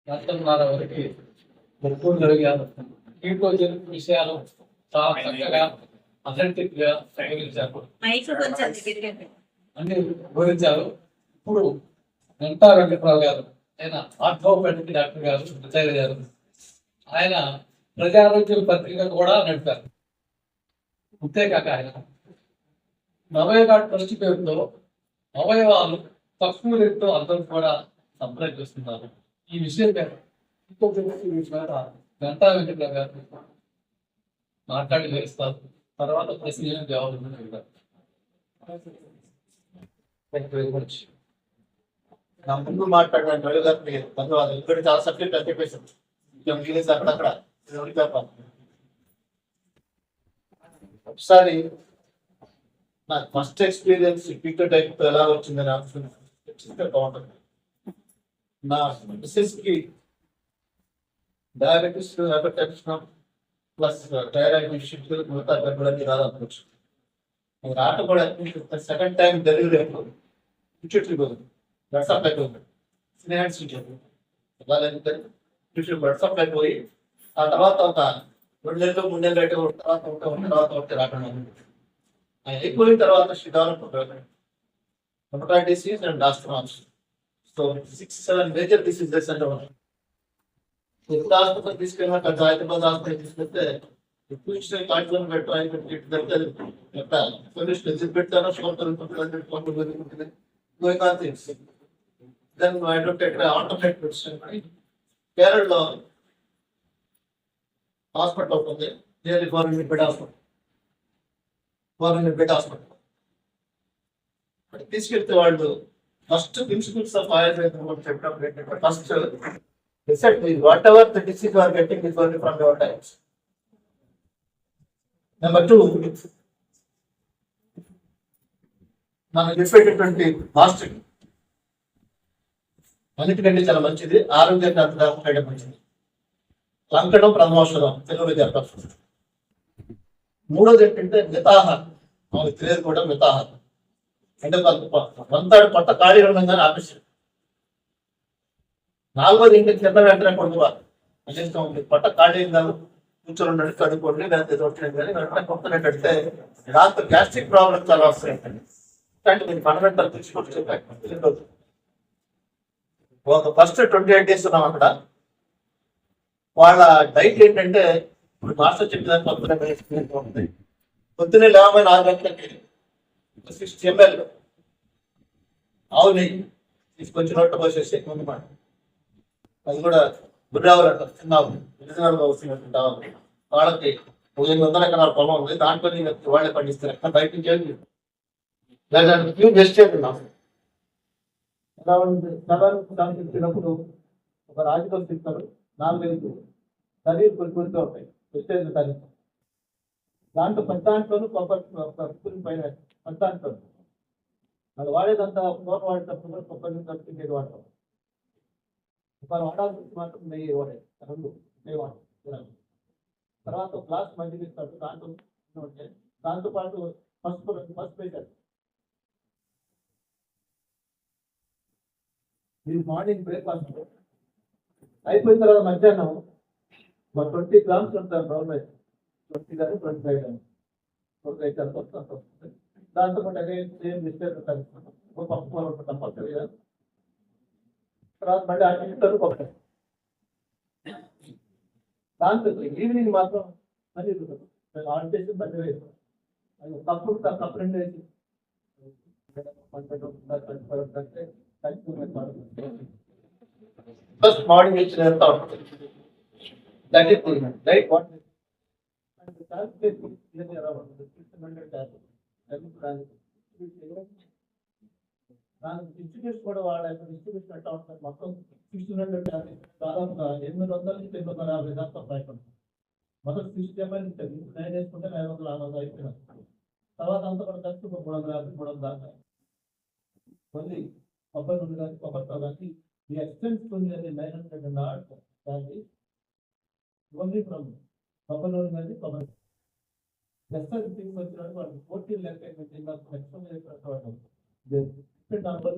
గంటన్నర వరకు ఒప్పులు జరిగారు. దీంట్లో జరిగిన విషయాలు చాలా చక్కగా అథెంటిక్ గా వివరించారు, అన్ని వివరించారు. ఇప్పుడు గంటా వెంకట్రావు గారు, ఆయన ఆర్థోపెడిక్ డాక్టర్ గారు, రిటైర్ గారు. ఆయన ప్రజారోగ్య పత్రిక కూడా నడిపారు. అంతేకాక ఆయన నవయనాడు ట్రస్ట్ పేరుతో అవయవాలు తక్కువ రేటుతో అందరూ కూడా సంప్రదిస్తున్నారు. ఈ విషయం గంటా వెంకట్రావు గారు మాట్లాడి వేస్తారు. తర్వాత ప్రశ్న జవాబు నా ముందు మాట్లాడిన గారికి ధన్యవాదాలు. ఇక్కడ చాలా సబ్జెక్ట్ అని చెప్పేసారు. అక్కడక్కడ ఒకసారి నాకు ఫస్ట్ ఎక్స్పీరియన్స్ పీటర్ టైప్ ఎలా వచ్చిందని ఆలోచన బాగుంటుంది. నా మిస్సెస్ కి diabetes, hypertension plus thyroid issues మిగతా గర్భులన్నీ రాదనుకోవచ్చు. రాట కూడా సెకండ్ టైం డెలివరీ అయిపోయింది. బ్లడ్ సప్లై పోయింది. బ్లడ్ సప్లై పోయి ఆ తర్వాత ఒక 2 నెలలు 3 నెలలు తర్వాత రావడం అయిపోయిన తర్వాత హెపటైటిస్ డిసీజ్ అండ్ ఆస్ట్రాన్స్. సో 6-7 మేజర్ డిసీజెస్ అంటే ఉన్నాయి. ఎప్పుడు హాస్పిటల్ తీసుకెళ్ళినా హైదరాబాద్ హాస్పిటల్ తీసుకెళ్తే కాంట్లోనే పెట్టాను. కేరళలో హాస్పిటల్ ఉంటుంది, గవర్నమెంట్ బెడ్ హాస్పిటల్. తీసుకెళ్తే వాళ్ళు ఫస్ట్ ప్రిన్సిపల్స్ ఆఫ్ ఆయుర్వేదం చెప్పడం ఏంటంటే, first what ever the disease are getting is only from your times. Number 2, మనం చెప్పేటటువంటి ఫాస్టింగ్ అన్నిటికంటే చాలా మంచిది. ఆరోగ్యాన్ని అంతగా మంచిది. లంకడం ప్రథమౌషధం తెలుగు చెప్తారు. 3వది ఏంటంటే మితాహారం. మనకు తెలియదు కూడా మితాహారం అంటే వంతాడు పొట్ట ఖాళీ ఉండగానే ఆపేసాడు. 4వది ఏంటంటే కింద వెంటనే కొడుకోవాలి. పొట్ట ఖాళీ కూర్చొని ఉన్నట్టు కడుక్కోండి, లేకపోతే తొట్టండి. కానీ వెంటనే కొడుతున్నట్టయితే దాంతో గ్యాస్ట్రిక్ ప్రాబ్లమ్ చాలా వస్తాయి. అంటే మీరు ఫండమెంటల్ తీసుకొచ్చి ఒక ఫస్ట్ 28 days ఉన్నాం అక్కడ. వాళ్ళ డైట్ ఏంటంటే, ఇప్పుడు మాస్టర్ చెప్పేదాన్ని పొద్దున్నే లేవమైన 6 గంటలకి 60 ml ఆవు నెయ్యి తీసుకొచ్చి నోట్లో పోసేసి ముందు మాట. అది కూడా గుర్రావులు అంటారు, చిన్న ఒరిజినల్గా వస్తున్నట్టు ఆవులు. వాళ్ళకి 800 ఎకరాల పొలం ఉంది, దాంట్లో వాళ్ళే పండిస్తారు. ఎక్కడ బయట నుంచి వెజిటేబుల్ ఎలా ఉంది. తినప్పుడు ఒక రాజకీయాలు తింటారు, 4-5 కర్రీలు కొనుక్కుంటూ ఉంటాయి వెజిటేబుల్ కర్రీ. దాంట్లో పెద్దాంట్లోనూ కొబ్బరి పైన పెద్దాంట్లో వాళ్ళు వాడేదంతా తోట వాడేటప్పుడు కొబ్బరి కట్టుకునేది వాడతాం. ఒక వాడాల్సి మాత్రం నెయ్యి వాడేది, 2 నెయ్యి వాడతాం. తర్వాత గ్లాస్ మజ్జిగ ఇస్తారు, దాంతో పాటు పసుపు వేశారు. ఇది మార్నింగ్ బ్రేక్ఫాస్ట్ అయిపోయిన తర్వాత మధ్యాహ్నం 20 grams ఉంటారు బ్రౌన్ రైస్, 20 కానీ 25 కానీ 25 వస్తుంది. దాంతో పాటు అదే సేమ్ మిస్టేక్ పప్పు కంపల్సరీగా. తర్వాత మళ్ళీ 5 నిమిషాలు పప్పు. దాంతో ఈవినింగ్ మాత్రం మళ్ళీ ఆన్ చేసి మళ్ళీ వేస్తాం. అది కప్పు 2 వేసి first morning which I thought that is the right what and the charge is around 600 charge distributes కూడా వాడాలి. డిస్ట్రిబ్యూషన్ ఎట్లా ఉంటుంది, మొత్తం 600 charge దాదాపుగా 800 నుంచి 850 దాకా పైకి. మొదటి 60 ml ఉంటుంది, 9 వేసుకుంటే 960 అయిపోయినారు. తర్వాత అంతా కూడా కలిసి 350 దాకా. మళ్ళీ కొబ్బరి నుండి కానీ కొబ్బరితో కానీ the expense from the 900 and odd that is only from Papaloni and the Papal. Just as things were 14 lakh in the maximum the number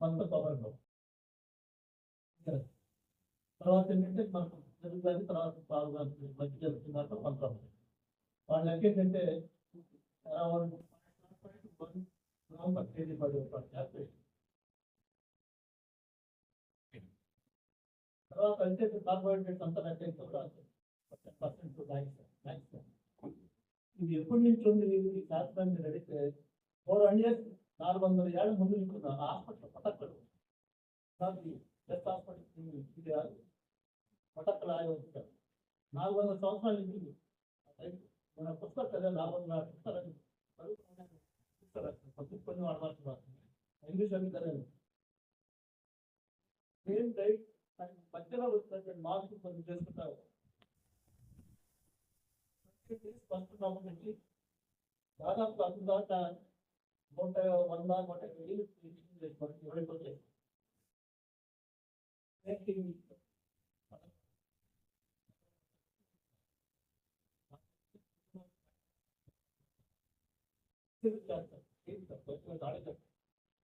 on the Papal. తర్వాత ఏంటంటే మనకు జరుగుతుంది, తర్వాత పాల్గొని మధ్య జరుగుతున్నారు కొంతమంది వాళ్ళ లెక్క ఏంటంటే అరౌండ్ 1 గ్రామ్ పర్ కేజీ పడి తర్వాత అంటే కార్బోహైడ్రేట్స్ అంతా లెక్క అయితే కూడా 10% ఇది ఎప్పటి నుంచి ఉంది ఈ శాస్త్రాన్ని అడిగితే 400 years 400 ఏళ్ళ ముందు ఇంకున్న హాస్పిటల్ పటక్కలు హాస్పిటల్ ఇది పటక్కలు ఆగి ఉంటారు 400 సంవత్సరాల నుంచి మన పుస్తకాలు కదా 400 పుస్తకాలు కొన్ని వాడబడుతున్నారు ఇంగ్లీష్ అవి కదా సేమ్ డైట్ మధ్యలో వచ్చినటువంటి మార్పు కొన్ని చేసుకుంటారు ఫస్ట్ నుంచి దాదాపు అందుదాకా 100-150 చేసుకోండి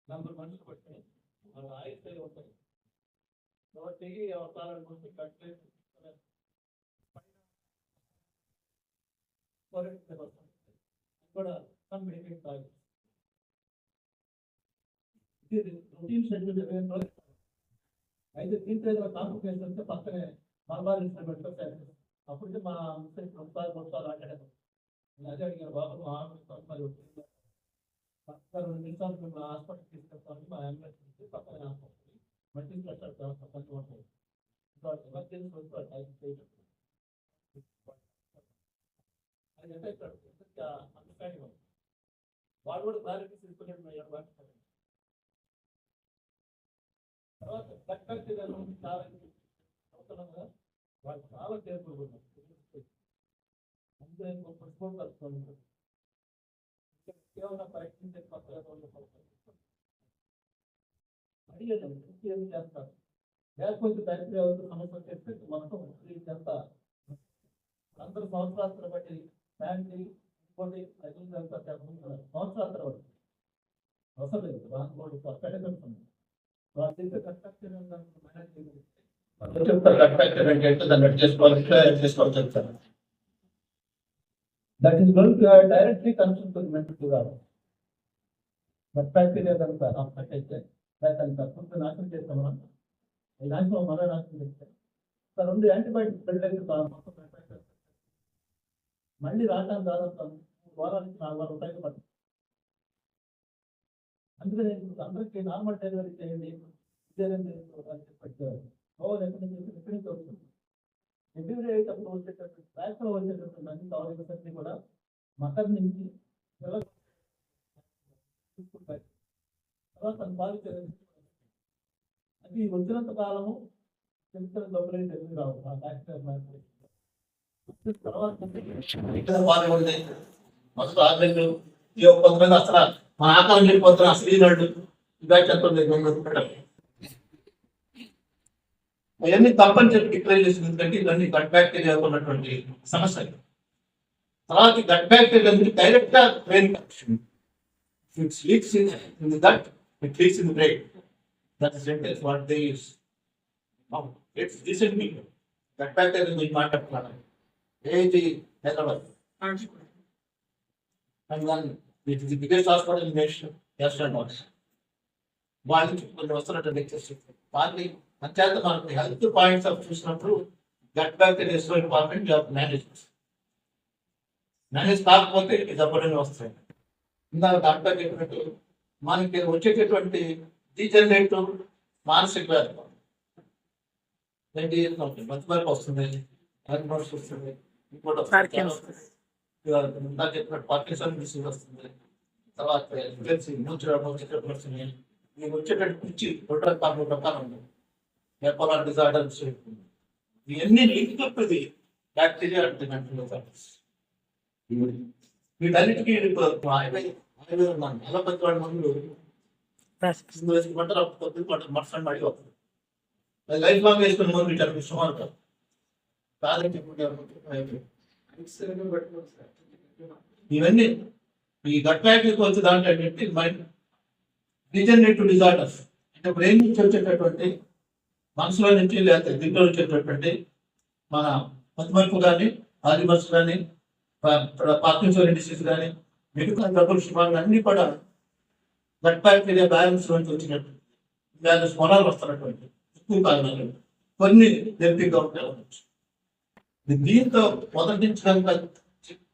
నలుగురు మనుషులు పట్టుకుని వాళ్ళ ఆయుష్లు ఉంటాయి కాబట్టి అవసరాలను గురించి కట్టలేదు కూడా రొటీన్ షెడ్యూల్ అయితే దీంట్లో ఏదో కాంప్లికేషన్ వస్తే పక్కనే మలబార్ ఇన్స్ట్రుమెంట్ పెట్టారు అప్పటికే మా ముస్తాలు ఆడారు అదే అడిగారు బాబు మరి 2 నిమిషాలు మేము హాస్పిటల్ తీసుకెళ్తామని మా అంబులెన్స్ పక్కన హాస్పిటల్ మల్టీ స్పెషల్ పక్కన ఉంటాయి ఎమర్జెన్సీ అది ఎంత ఇస్తాడు అండర్స్టాండింగ్ వాడు కూడా క్లారిటీ తీసుకునే తర్వాత చాలా అవుతున్నాం కదా వాళ్ళు చాలా కేర్ఫుల్ ఉన్నారు అంతే కేవలం పరీక్షించే అడిగేదండి ఏం చేస్తారు లేకపోతే బ్యాక్టీరియా సమస్య చేస్తే మొత్తం ఇదంతా అందరూ సంవత్సరాల బట్టి ఫ్యామిలీ ఇంకోటి సంవత్సరాల తర్వాత అవసరం లేదు రానుకోండి పెట్టగలుగుతుంది that is going to directly concern to mental కాదు బట్ బ్యాక్టీరియా కనుక అయితే కొంచెం నాశనం చేస్తామా ఈ నాశనం మరో నాశనం చేస్తాం 2 యాంటీబయాటిక్స్ పెళ్ళి మళ్ళీ రావడానికి దాదాపు 3 వారానికి 4 వారాలు టైం పడుతుంది అందుకని అందరికీ నార్మల్ డెలివరీ చేయండి పెట్టారు ఎక్కడి నుంచి వస్తుంది డెలివరీ అయ్యేటప్పుడు వచ్చేటప్పుడు ట్రాక్లో వచ్చేటప్పుడు అన్ని కవరేజ్ కూడా మకర్ నుంచి తీసుకుంటాయి తర్వాత బాగా అది వచ్చినంత కాలము తెలుసుకున్న లోపలే తెలివి రావు ఆ డాక్టర్ తర్వాత మొదటి 6 నెలలు కొంతమంది అసలు మా ఆకారం వెళ్ళిపోతున్నా అసలు ఈనాడు అవన్నీ తప్పని చెప్పి డిక్లేర్ చేసింది ఎందుకంటే ఇవన్నీ గట్ బ్యాక్టీరియా ఉన్నటువంటి సమస్యలు తర్వాత గట్ బ్యాక్టీరియా డైరెక్ట్ గా brain it leaks in the gut it leaks in the brain that is what they use it's recently gut bacteria గురించి మాట్లాడుతున్నాను ఏది Hyderabad and then it is the biggest hospital in the nation, Western North. వాళ్ళకి కొన్ని వస్తున్నటువంటి lectures వాళ్ళని అంతేత మనకు health points of చూసినప్పుడు gut bacteria so important manage కాకపోతే ఇది అప్పుడనే వస్తాయి ఇందాక డాక్టర్ చెప్పినట్టు మనకి వచ్చేటటువంటి డీజనరేటివ్ మానసిక వ్యాధి మతిమరుపు వస్తుంది వస్తుంది ఇంకోటి పార్కిన్సన్ డిసీజ్ వస్తుంది తర్వాత వస్తుంది మీకు వచ్చేటట్టు పిచ్చి 2 రకాలు ఉంది బైపోలార్ డిజార్డర్స్ ఇవన్నీ లింక్ చెప్పేది బ్యాక్టీరియా అంటే వీటన్నిటికీ ఆయుర్వేదం అలోపతి వాడి మందులు వేసుకుంటారు అప్పుడు మర్సండి అడిగి వస్తుంది లైఫ్ లాంగ్ వేసుకుని మందు వీటి సుమారు కాదంటే ఇవన్నీ ఈ గట్ బ్యాక్టీరియా వచ్చే దాంట్లో ఏంటంటే మైండ్ డిజనరేటివ్ డిజార్డర్స్ అంటే బ్రెయిన్ నుంచి వచ్చేటటువంటి మనసులో నుంచి లేకపోతే దీంట్లో వచ్చేటటువంటి మన మతిమరుపు కానీ ఆదిమర్స్ కానీ పార్కిన్సన్ డిసీజ్ కానీ మిగతా డబ్బులు సుమారు అన్ని కూడా బ్లడ్ బ్యాక్టీరియా బ్యాలెన్స్ నుంచి వచ్చినట్టు బ్యాలెన్స్ మొరాలు వస్తున్నటువంటి ఎక్కువ కారణాలు కొన్ని జెనెటిక్గా ఉంటాయి. దీంతో మొదటి నుంచి కనుక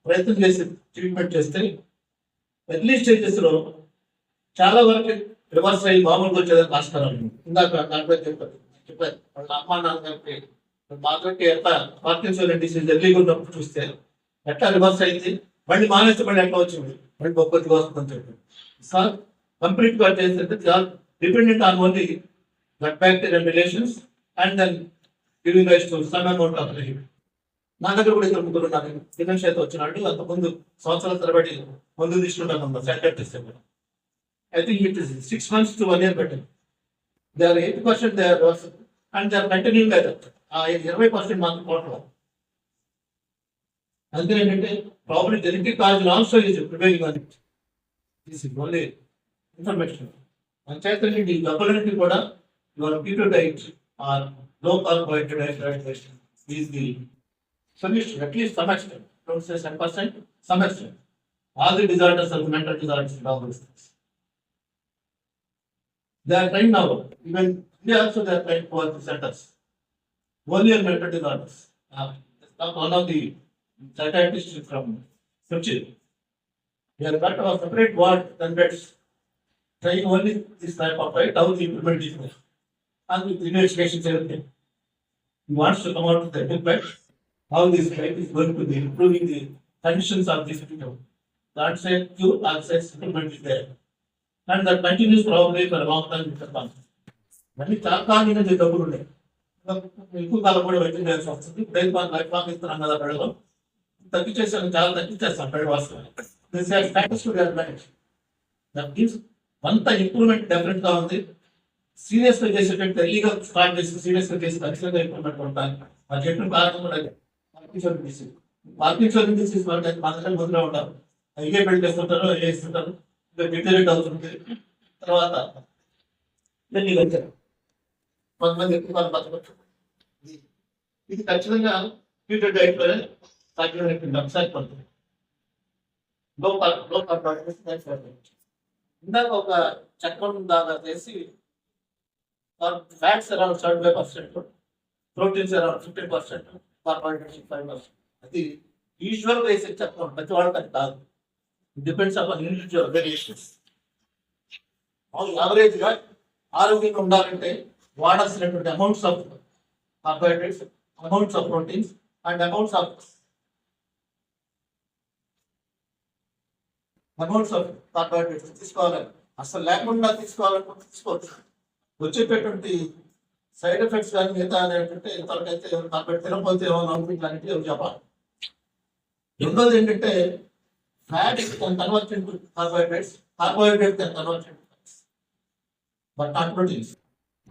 ప్రయత్నం చేసి ట్రీట్మెంట్ చేస్తే ఎర్లీ స్టేజెస్ లో చాలా వరకు రివర్స్ అయ్యి మామూలుగా వచ్చేదానికి ఆస్కారం ఉంది. ఇందాక దాంట్లో చెప్పారు వాళ్ళ అమ్మా నాన్నగారికి మాకు ఎట్లా పార్కిన్సన్ డిసీజ్ ఎర్లీగా ఉన్నప్పుడు చూస్తే ఎట్లా రివర్స్ అయింది, మళ్ళీ మానేస్తే మళ్ళీ ఎట్లా వచ్చింది, మళ్ళీ బొప్పతిగా వస్తుందని చెప్పి సార్ కంప్లీట్ గా చేస్తే dependent on only blood bacterial relations and then giving rise to some amount of living. నా దగ్గర కూడా ఇద్దరు ముగ్గురు నాకు డిమెన్షియా వచ్చినాడు. అంతకుముందు సంవత్సరాల తరబడి మందు తీసుకుంటాను psychiatrist. I think it is 6 months to 1 year better. They are 80% they are and they are continuing like that. 20% మాత్రం పోవట్లేదు. అందుకే ఏంటంటే problem genetic cause also is prevailing on it. This is only information. అంచేతండి ఈ డబ్బులన్నింటి కూడా your keto diet or low carbohydrate diet is the solution, at least some extent. Don't say 10%, some extent. All the disorders are mental disorders and all those things. They are trying now. Even India also they are trying for the centers. Only on mental disorders. One of the psychiatrists from Kochi. They have got a separate ward than beds. Trying only this type of right, how the implementation. And with investigations everything. He wants to come out with the book bed. How this life is going to be improving the conditions of this people. That said, cure access settlement is there. And that continues probably for a long time in the past. మళ్ళీ చాలా కాలంగా డబ్బులు ఉన్నాయి, ఎక్కువ కాలం కూడా waiting చేయాల్సి వస్తుంది. Brain బాన్ life long ఇస్తున్నాం కదా ప్రజలు, తగ్గించేసాను, చాలా తగ్గించేస్తాం ప్రజల వాస్తవం. అంత ఇంప్రూవ్మెంట్ డెఫినెట్ గా ఉంది. సీరియస్ గా చేసేటట్టు ఎర్లీగా స్టార్ట్ చేసి సీరియస్ గా చేసి ఖచ్చితంగా ఇంప్రూవ్మెంట్ ఉంటాయి. ఆ చెట్టు కారణం కూడా పార్కిన్సన్ డిసీజ్ మన దగ్గర ముందులో ఉంటారు, అయ్యే పెళ్లి చేస్తుంటారు, అయ్యే ఇస్తుంటారు, డిటరేట్ అవుతుంది. తర్వాత కొంతమంది ఎక్కువ కాలం బతకచ్చు. ఇది ఖచ్చితంగా ఫ్యూచర్ డైట్ లోనే సాధ్యమైనటువంటి ఇందాక ఒక చక్రం దాకా చేసి fats around 75%, proteins around 15%, carbohydrates 5%. అది యూజువల్ వేసే చక్రం, ప్రతి వాళ్ళకి అది కాదు. Depends upon individual variations. Average గా ఆరోగ్యంగా ఉండాలంటే వాడాల్సినటువంటి amounts of carbohydrates, amounts of proteins and amounts of carbohydrates తీసుకోవాలి. అసలు లేకుండా తీసుకోవాలనుకుంటే తీసుకోవచ్చు. వచ్చేటటువంటి సైడ్ ఎఫెక్ట్స్ కానీ మిగతా ఏంటంటే ఇంతవరకైతే కార్బోహైడ్రేట్ తినకపోతే ఏమైనా అనుకుంటున్నారంటే ఎవరు చెప్పాలి. రెండోది ఏంటంటే fat can convert into carbohydrates, carbohydrate can convert into fats, but not proteins.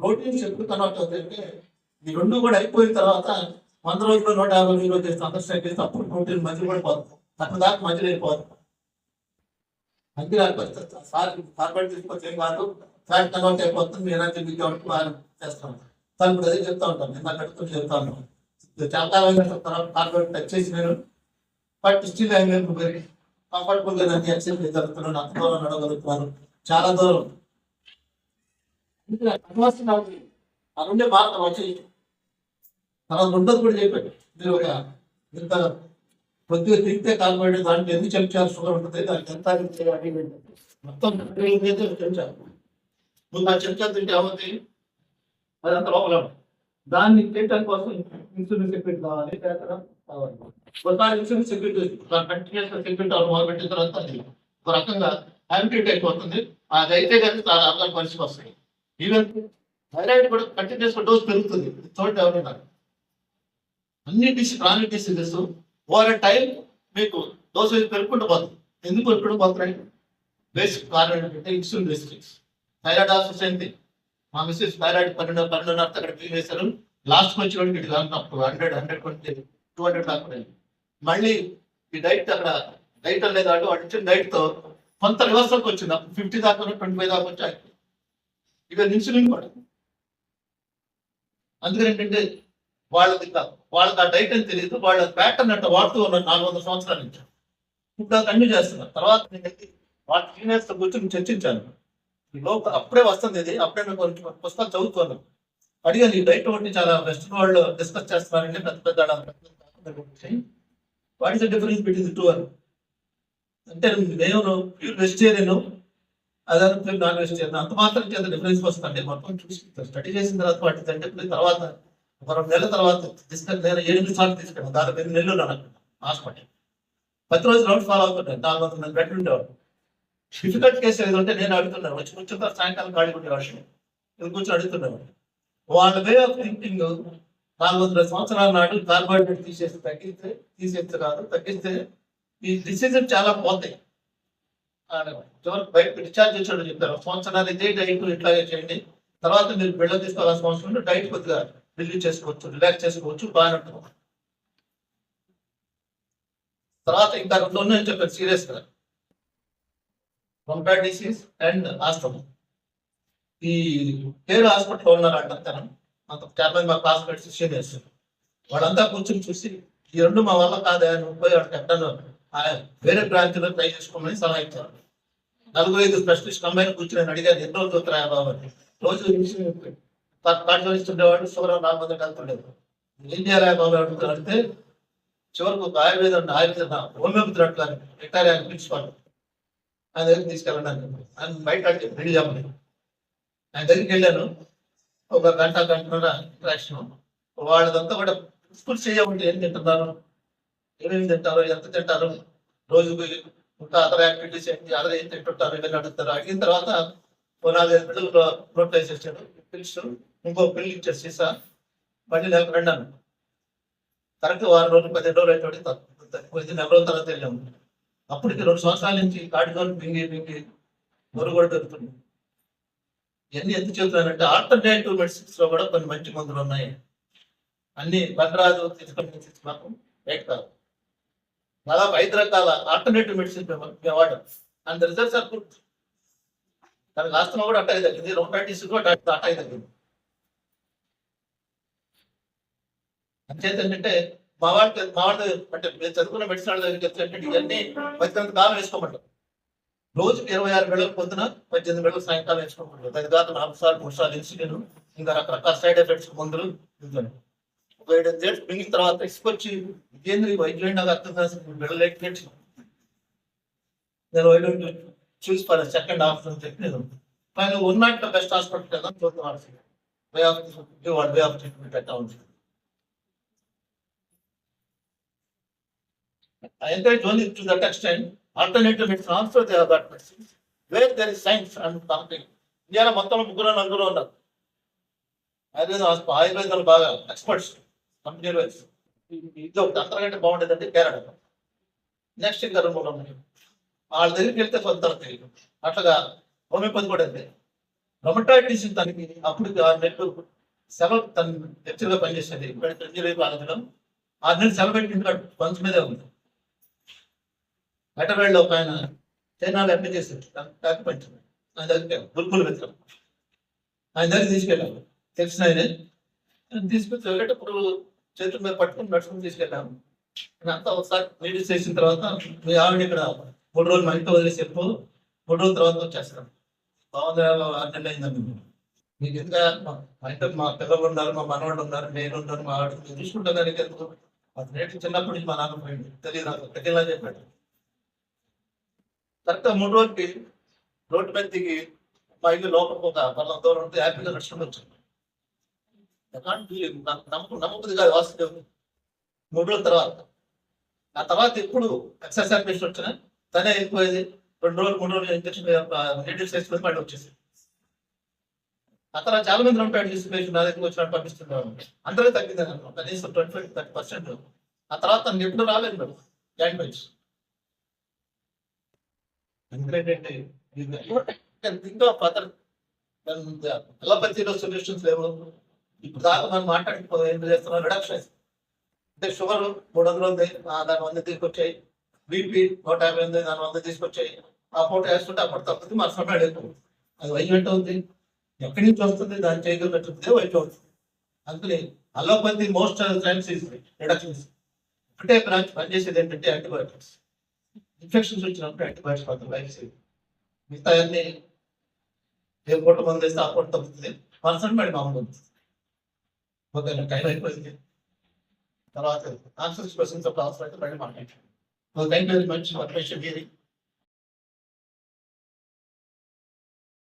Proteins ఎప్పుడు కన్వర్ట్ అవుతాయంటే ఈ రెండు కూడా అయిపోయిన తర్వాత 100 రోజులు 150 రోజులు చేస్తే అండర్స్టాండ్ చేస్తే అప్పుడు ప్రోటీన్ మధ్య పడిపోతుంది, తక్కువ దాకా మధ్యలో వెళ్ళిపోతుంది. అందుకే సార్ కార్బోహైడ్రేట్ తీసుకొచ్చి ఏం కాదు, ఫ్యాట్ కన్వర్ట్ అయిపోతుంది, మీ ఎనర్జీ మీకు బాగా చేస్తాం. తను ఇప్పుడు అదే చెప్తా ఉంటాను, నేను అక్కడితో చెప్తా ఉన్నాను. చాలా కాలం కార్బోహైడ్రేట్ టచ్ చేసి నేను but still I very comfortable గా దాన్ని యాక్సెప్ట్ చేయగలుగుతున్నాను, అంత దూరం నడగలుగుతున్నాను, చాలా దూరం. అనుండే మార్గం వచ్చి తర్వాత రెండోది కూడా చెప్పాడు, మీరు ఒక ఇంత కొద్దిగా తింటే కార్బోహైడ్రేట్ దాంట్లో ఎందుకు చెంచారు షుగర్ ఉంటుంది, దానికి ఎంత మొత్తం చెంచారు. ముందు ఆ చెంచా తింటే అవుతుంది, అది అంత లోపల దాన్ని తినడం కోసం ఇన్సులిన్ సెక్రెట్ కావాలి, కావాలి. ఒకసారి ఇన్సులిన్ సెక్రెట్ కంటిన్యూస్ సెక్రెట్ మొదలుపెట్టిన తర్వాత అది ఒక రకంగా హ్యాబిటేట్ అయిపోతుంది. అది అయితే కానీ చాలా అర్థం పరిస్థితి వస్తాయి. ఈవెన్ థైరాయిడ్ కూడా కంటిన్యూస్ డోస్ పెరుగుతుంది. చూడండి ఎవరైనా అన్ని క్రానిక్ డిసీజెస్ ఓవర్ టైం మీకు డోసేజ్ పెరుగుకుంటూ పోతుంది. ఎందుకు పెరుగుకుంటూ పోతున్నాయి? బేసిక్ కారణం ఏంటంటే insulin resistance. Thyroid also same thing. మా మిస్సెస్ థైరాయిడ్ 12 అక్కడ క్లీన్ చేశారు. లాస్ట్ వచ్చి ఇటు కాకున్నప్పుడు 100, 200 దాకా మళ్ళీ ఈ డైట్ అక్కడ డైట్ అనేది వాడు ఇచ్చిన డైట్ తో కొంత రివర్సల్కి వచ్చింది. అప్పుడు 50 దాకా 25 దాకా వచ్చాయి. ఇక ఇన్సులిన్ కూడా అందుకని ఏంటంటే వాళ్ళకి ఆ డైట్ అని తెలియదు, వాళ్ళ ప్యాటర్న్ అంటే వాడుతూ ఉన్నారు 400 సంవత్సరాల నుంచి. ఇప్పుడు అది కంటిన్యూ చేస్తున్నారు. తర్వాత నేను వాళ్ళ సీనియర్స్ కూర్చొని చర్చించాను. ఈ లోపల అప్పుడే వస్తుంది ఇది, అప్పుడే నేను కొంచెం పుస్తకాలు చదువుతున్నాను. అడిగాను, ఈ డైట్ ఒకటి చాలా వెస్టర్న్ వాళ్ళు డిస్కస్ చేస్తున్నారంటే పెద్ద పెద్ద what is the difference between the two అని. అంటే నేను ప్యూర్ వెజిటేరియన్, అదే ప్యూర్ నాన్ వెజిటేరియన్, అంత మాత్రం చేత డిఫరెన్స్ వస్తుంది. మొత్తం చూసి స్టడీ చేసిన తర్వాత వాటి అంటే తర్వాత ఒక 2 నెలల తర్వాత తీసుకెళ్ళి నేను 8 సార్లు తీసుకెళ్ళాను. దాదాపు 8 నెలలు హాస్పిటల్. ప్రతిరోజు రౌండ్స్ ఫాలో అవుతుంటాను. 400 మంది బెడ్ ఉండేవాడు. డిఫికల్ట్ కేసు ఏదంటే నేను అడుగుతున్నాను, వచ్చి కూర్చుంటారు సాయంకాలం ఖాళీ ఉండేవాడు, ఇది కూర్చొని అడుగుతున్నాను. వాళ్ళ వే ఆఫ్ థింకింగ్ 400 సంవత్సరాల నాడు కార్బోహైడ్రేట్ తీసేస్తే కాదు, తగ్గిస్తే ఈ డిసీజెస్ చాలా పోతాయి. చివరికి బయట డిశ్చార్జ్ చేసాడు చెప్తారు, సంవత్సరాలు ఇదే డైట్ ఇట్లాగే చేయండి, తర్వాత మీరు బిళ్ళ తీసుకోవాల్సిన అవసరం ఉంటే డైట్ కొద్దిగా రిలీజ్ చేసుకోవచ్చు, రిలాక్స్ చేసుకోవచ్చు, బాగా ఉంటుంది. తర్వాత ఇంకా 2 ఉన్నాయని చెప్పారు సీరియస్ గా, రొమటాయిడ్ డిసీజ్ అండ్ ఆస్తమా. ఈ పేరు హాస్పిటల్లో ఉన్నారు అంటారు, అంత చాలా మంది మా క్లాస్మేట్స్ సీనియర్స్, వాళ్ళంతా కూర్చొని చూసి ఈ 2 మా వల్ల కాదా, 30 ఎక్కడో వేరే బ్రాంచ్లో ట్రై చేసుకోమని సలహా ఇచ్చారు. 4-5 స్పెషలిస్ట్ కంబైన్ కూర్చొని అడిగారు, ఎన్ని రోజులు అవుతారా బాబు అని. రోజు కాటుస్తుండేవాడు, షుగర్ 4 మంది వెళ్తుండేది. ఏం చేయాలి బాబు అడిగితే చివరికి ఒక ఆయుర్వేద హోమియోపతి అట్లా రిటైర్ అయ్యాను ప్రిన్సిపాల్, ఆయన దగ్గరికి తీసుకెళ్ళండి ఆయన బయట రెడీ చెప్పండి. ఆయన దగ్గరికి వెళ్ళాను, ఒక గంటన్నర ఇంట్రాక్షన్. వాళ్ళదంతా కూడా స్కూల్ చేయమంటే ఏం తింటున్నారు, ఏమేమి తింటారు, ఎంత తింటారు, రోజుకి ఇంకా అదర్ యాక్టివిటీస్ ఏంటి, అదర్ ఏం తింటుంటారు, ఇవన్నీ అడుగుతారు. అడిగిన తర్వాత 4-5 పిల్లలు నోట్ వేసేసాడు, పిలుస్తూ ఇంకో పిల్లలు ఇచ్చారు సీసా, మళ్ళీ లేక రెండాను. కరెక్ట్ 6 రోజులు 15 రోజులు అయితే తగ్గిపోయింది. 4 రోజుల తర్వాత వెళ్ళాము. అప్పటికి 2 సంవత్సరాల నుంచి కాడిజోన్ పింగి మొరు కూడా దొరుకుతుంది. ఇవన్నీ ఎందుకు చెబుతున్నానంటే ఆల్టర్నేటివ్ మెడిసిన్స్ లో కూడా కొన్ని మంచి మందులు ఉన్నాయి. అన్ని బండరాజు తీసుకొని రైట్ కాదు, దాదాపు 5 రకాల ఆల్టర్నేటివ్ మెడిసిన్ మేము వాడాం. And results are good. దానికి ఆస్తమా కూడా అట్టాయి తగ్గింది, రొమటాయిటిస్ కూడా అట్టాయి తగ్గింది. అంచేత ఏంటంటే మా వాళ్ళు అంటే మేము చదువుకున్న మెడిసిన్ వాళ్ళ దగ్గరికి చెప్తే ఇవన్నీ బతికినంత కాలం వేసుకోమంటారు. రోజుకి 26 వేళలు పొద్దున, 18 వేళలు సాయంకాలం వేసుకోమంటారు. దాని కాక 4 సార్లు 3 సార్లు ఇన్సులిన్, ఇంకా రకరకాల సైడ్ ఎఫెక్ట్స్ మందులు. ఒక 7-8 ఏళ్ళు మింగిన తర్వాత తీసుకొచ్చి ఇదేంద్ర వైద్యులు నాకు అర్థం కాదు, వెళ్ళలేక నేను వైద్యులు చూసి పర్లేదు సెకండ్ హాస్పిటల్ చెప్పి నేను కానీ ఉన్నట్టు బెస్ట్ హాస్పిటల్ కదా చూద్దాం, వే ఆఫ్ ట్రీట్మెంట్ పెట్టా ఉంది. I encourage only to that extent alternative medicine also they have got medicines where there is science and something. ఇండియాలో మొత్తం 3-4 ఉన్నారు ఆయుర్వేదాలు బాగా ఎక్స్పర్ట్స్ కంపెనీ వైజ్. ఇది ఒకటి అంతకంటే బాగుండేదంటే కేరళ. నెక్స్ట్ ఇంకా 2-3 ఉన్నాయి. వాళ్ళ దగ్గరికి వెళ్తే కొంత తెలియదు. అట్లాగా హోమియోపతి కూడా అంతే. రొమటాయిటిస్ తనకి అప్పుడు 6 నెలలు సెలవు, తను లెక్చర్గా పనిచేసేది ఇంజనీరింగ్ కాలేజీలో. 6 నెలలు సెలవు పెట్టి ఫండ్స్ మీదే ఉంది. హైదరాబాద్ లో ఒక ఆయన చైనాలో ఎంపీ చేశారు, ఆయన దగ్గర బుల్బుల్ వెళ్తాం, ఆయన దగ్గర తీసుకెళ్ళాము. తెలిసిన ఆయనే తీసుకొచ్చి వెళ్ళేటప్పుడు చేతుల మీద పట్టుకుని నడుచుకుని తీసుకెళ్ళాము. అంతా ఒకసారి నీటి చేసిన తర్వాత మీ ఆవిడ ఇక్కడ 3 రోజులు మా ఇంట్లో వదిలేసి వెళ్ళిపో, 3 రోజుల తర్వాత వచ్చేస్తాం. బాగుంది, 6 నెలలు అయిందండి. మీకు ఎందుకు మా ఇంట్లో మా పిల్లలు ఉన్నారు, మా మనవాళ్ళు ఉన్నారు, నేను ఉన్నాను, మా ఆవిడ చూసుకుంటాను. దానికి ఎందుకు అతను నేటి చిన్నప్పటి నుంచి మా నాన్న పోయింది, తెలియదు నాకు పెట్టేలా చెప్పాడు. కరెక్ట్గా 3 రోజులకి రోడ్డు మీద దిగి మా ఇల్లు లోపలికి ఒక 10 దూరం ఉంటే హ్యాపీగా నడుచుకుని వచ్చాను. నమ్మకం కాదు వాస్తవం. 3 రోజుల తర్వాత ఆ తర్వాత ఎప్పుడు ఎక్సర్సైజ్ పేషెంట్ వచ్చినా తనే వెళ్ళిపోయేది. 2 రోజులు 3 రోజులు ఇంజక్షన్ నీడిల్స్ వేసుకొని మళ్ళీ వచ్చేసి. ఆ తర్వాత చాలా మంది రొమటాయిడ్ పేషెంట్ నా దగ్గర వచ్చినట్టు పంపిస్తున్నారు. అందరికీ తగ్గింది అన్నమాట, కనీసం 25-30%. ఆ తర్వాత తనకి ఎప్పుడు రాలేదు మేడం జాయింట్ పెయిన్స్. ఎందుకంటే ఇంకా ఫర్దర్ అలోపతిలో సొల్యూషన్స్ లేవు. ఇప్పుడు దాకా మనం మాట్లాడుకో ఏం చేస్తున్నాం, రిడక్షన్ అంటే షుగర్ 300 ఉంది, దాని 100 తీసుకొచ్చాయి. బీపీ 150 ఉంది, దాని 100 తీసుకొచ్చాయి. ఆ ఫోటో వేస్తుంటే అప్పుడు తప్పుతుంది, మన సమయం ఎక్కువ. అది వైద్యం ఎంత ఉంది, ఎక్కడి నుంచి వస్తుంది, దాన్ని చేయగలిగినట్టు వైద్యం అవుతుంది. అందుకని allopathy most times is reductions. ఒకటే బ్రాంచ్ పనిచేసేది ఏంటంటే యాంటీబయాటిక్స్. ఇన్ఫెక్షన్స్ వచ్చినప్పుడు యాంటీబయాటిక్స్ పడుతుంది లైఫ్ సేవ్. మిగతా అన్ని ఏ పూట మంది వేస్తే ఆ పూట తగ్గుతుంది, పర్సెంట్ మరి మామూలు ఉంటుంది. ఓకే, టైం అయిపోయింది. తర్వాత ఆన్సర్స్ క్వశ్చన్స్ అప్పుడు అవసరం అయితే మళ్ళీ మాట్లాడుతాం. Thank you very much for hearing.